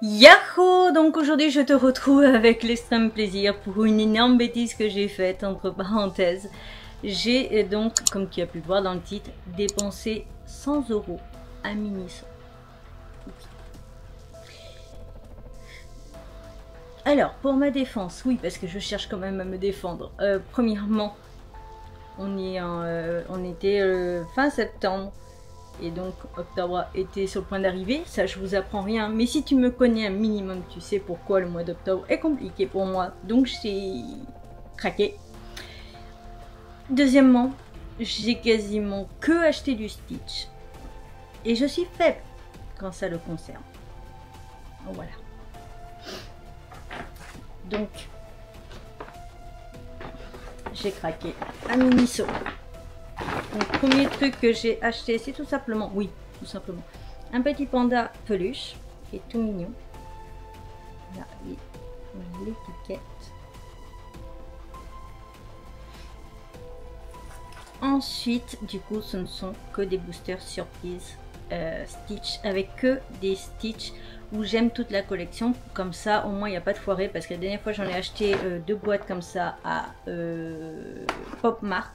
Yahoo! Donc aujourd'hui je te retrouve avec l'extrême plaisir pour une énorme bêtise que j'ai faite, entre parenthèses. J'ai donc, comme tu as pu le voir dans le titre, dépensé 100 € à Miniso. Alors, pour ma défense, oui, parce que je cherche quand même à me défendre. Premièrement, on était fin septembre. Et donc octobre était sur le point d'arriver, ça je vous apprends rien, mais si tu me connais un minimum, tu sais pourquoi le mois d'octobre est compliqué pour moi, donc j'ai craqué. Deuxièmement, j'ai quasiment que acheté du Stitch, et je suis faible quand ça le concerne. Voilà. Donc, j'ai craqué à Miniso. Le premier truc que j'ai acheté, c'est tout simplement, un petit panda peluche qui est tout mignon. Là, l'étiquette. Ensuite, du coup, ce ne sont que des boosters surprises Stitch, avec que des Stitch où j'aime toute la collection. Comme ça, au moins, il n'y a pas de foiré, parce que la dernière fois, j'en ai acheté 2 boîtes comme ça à Pop Mart.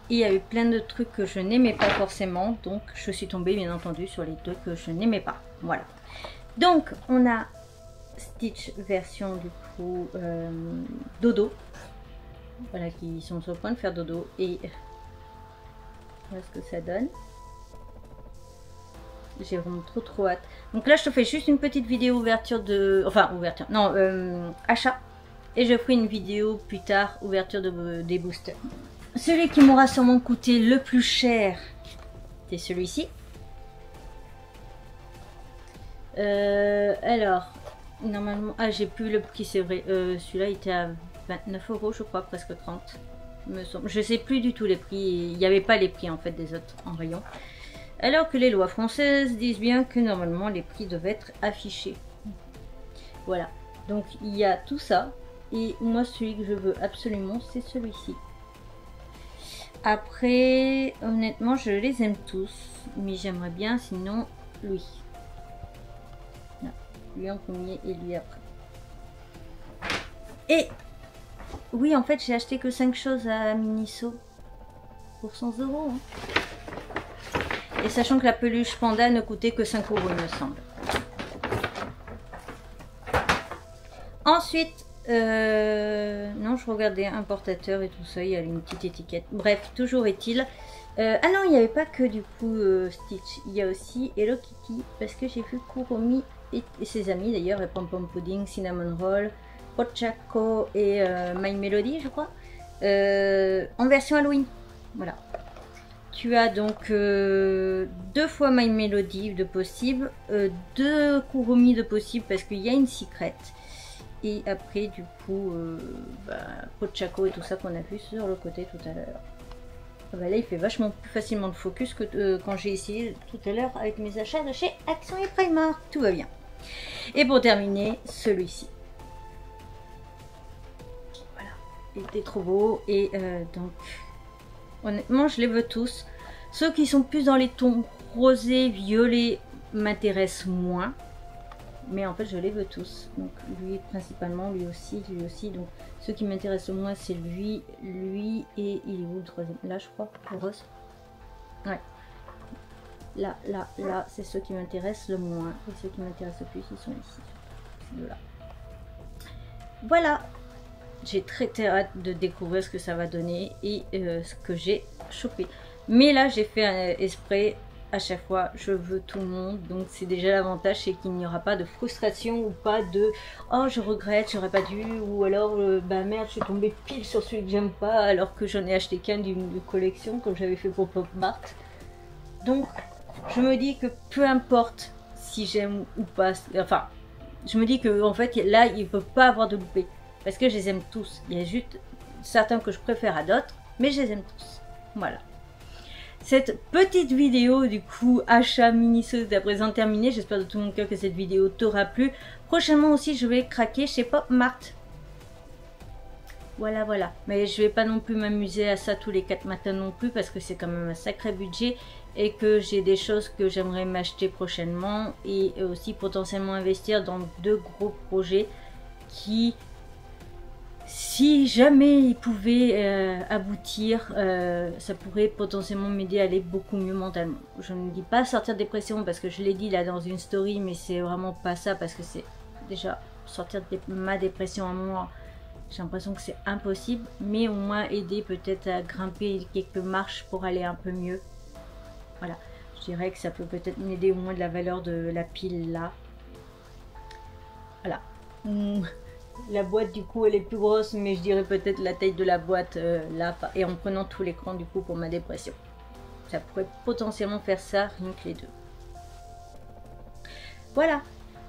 Et il y avait plein de trucs que je n'aimais pas forcément, donc je suis tombée bien entendu sur les trucs que je n'aimais pas. Voilà. Donc on a Stitch version du coup dodo. Voilà, qui sont sur le point de faire dodo. Et voilà ce que ça donne. J'ai vraiment trop hâte. Donc là je te fais juste une petite vidéo ouverture de... Enfin ouverture, non, achat. Et je ferai une vidéo plus tard, ouverture des boosters. Celui qui m'aura sûrement coûté le plus cher, c'est celui-ci. Alors, normalement... Ah, j'ai plus le prix, c'est vrai. Celui-là, il était à 29 € je crois, presque 30. Je sais plus du tout les prix. Il n'y avait pas les prix, en fait, des autres en rayon. Alors que les lois françaises disent bien que, normalement, les prix doivent être affichés. Voilà. Donc, il y a tout ça. Et moi, celui que je veux absolument, c'est celui-ci. Après, honnêtement, je les aime tous, mais j'aimerais bien sinon lui. Là, lui en premier et lui après. Et oui, en fait, j'ai acheté que 5 choses à Miniso pour 100 €. Hein. Et sachant que la peluche panda ne coûtait que 5 €, il me semble. Ensuite, non, je regardais importateur et tout ça, il y a une petite étiquette. Bref, toujours est-il. Ah non, il n'y avait pas que du coup Stitch, il y a aussi Hello Kitty, parce que j'ai vu Kuromi et ses amis d'ailleurs, Pom Pom Pudding, Cinnamon Roll, Pochacco et My Melody, je crois, en version Halloween. Voilà. Tu as donc 2 fois My Melody de possible, 2 Kuromi de possible parce qu'il y a une secret. Et après, du coup, Pochacco et tout ça qu'on a vu sur le côté tout à l'heure. Là, il fait vachement plus facilement de focus que quand j'ai essayé tout à l'heure avec mes achats de chez Action et Primark. Tout va bien. Et pour terminer, celui-ci. Voilà. Il était trop beau. Et donc, honnêtement, je les veux tous. Ceux qui sont plus dans les tons rosés, violets, m'intéressent moins. Mais en fait, je les veux tous. Donc, lui principalement, lui aussi. Donc, ceux qui m'intéressent le moins, c'est lui et il est où le troisième? Là, je crois, le rose. Ouais. Là, c'est ceux qui m'intéressent le moins. Et ceux qui m'intéressent le plus, ils sont ici. Ces deux-là. Voilà. J'ai très hâte de découvrir ce que ça va donner et ce que j'ai chopé. Mais là, j'ai fait un esprit. À chaque fois, je veux tout le monde, donc c'est déjà l'avantage, c'est qu'il n'y aura pas de frustration ou pas de oh je regrette, j'aurais pas dû, ou alors bah merde, je suis tombée pile sur celui que j'aime pas alors que j'en ai acheté qu'un d'une collection comme j'avais fait pour Pop Mart. Donc je me dis que peu importe si j'aime ou pas, enfin je me dis que en fait là il ne peut pas avoir de loupé parce que je les aime tous. Il y a juste certains que je préfère à d'autres, mais je les aime tous. Voilà. Cette petite vidéo du coup achat Miniso est à présent terminée. J'espère de tout mon cœur que cette vidéo t'aura plu. Prochainement aussi je vais craquer chez Pop Mart. Voilà. Mais je vais pas non plus m'amuser à ça tous les 4 matins non plus parce que c'est quand même un sacré budget. et que j'ai des choses que j'aimerais m'acheter prochainement et aussi potentiellement investir dans 2 gros projets qui, si jamais ils pouvaient aboutir, ça pourrait potentiellement m'aider à aller beaucoup mieux mentalement. Je ne dis pas sortir de dépression parce que je l'ai dit là dans une story, mais c'est vraiment pas ça, parce que c'est déjà sortir de ma dépression à moi. J'ai l'impression que c'est impossible, mais au moins aider peut-être à grimper quelques marches pour aller un peu mieux. Voilà, je dirais que ça peut peut-être m'aider au moins de la valeur de la pile là. Voilà. La boîte du coup elle est plus grosse, mais je dirais peut-être la taille de la boîte là, et en prenant tout l'écran du coup pour ma dépression. Ça pourrait potentiellement faire ça, rien que les deux. Voilà.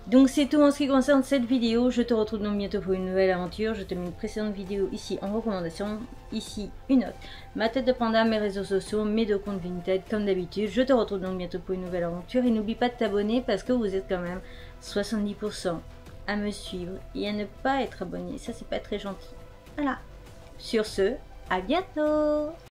Donc c'est tout en ce qui concerne cette vidéo. Je te retrouve donc bientôt pour une nouvelle aventure. Je te mets une précédente vidéo ici en recommandation. Ici une autre. Ma tête de panda, mes réseaux sociaux, mes 2 comptes Vinted comme d'habitude. Je te retrouve donc bientôt pour une nouvelle aventure. Et n'oublie pas de t'abonner parce que vous êtes quand même 70% à me suivre et à ne pas être abonné. Ça c'est pas très gentil. Voilà. Sur ce, à bientôt.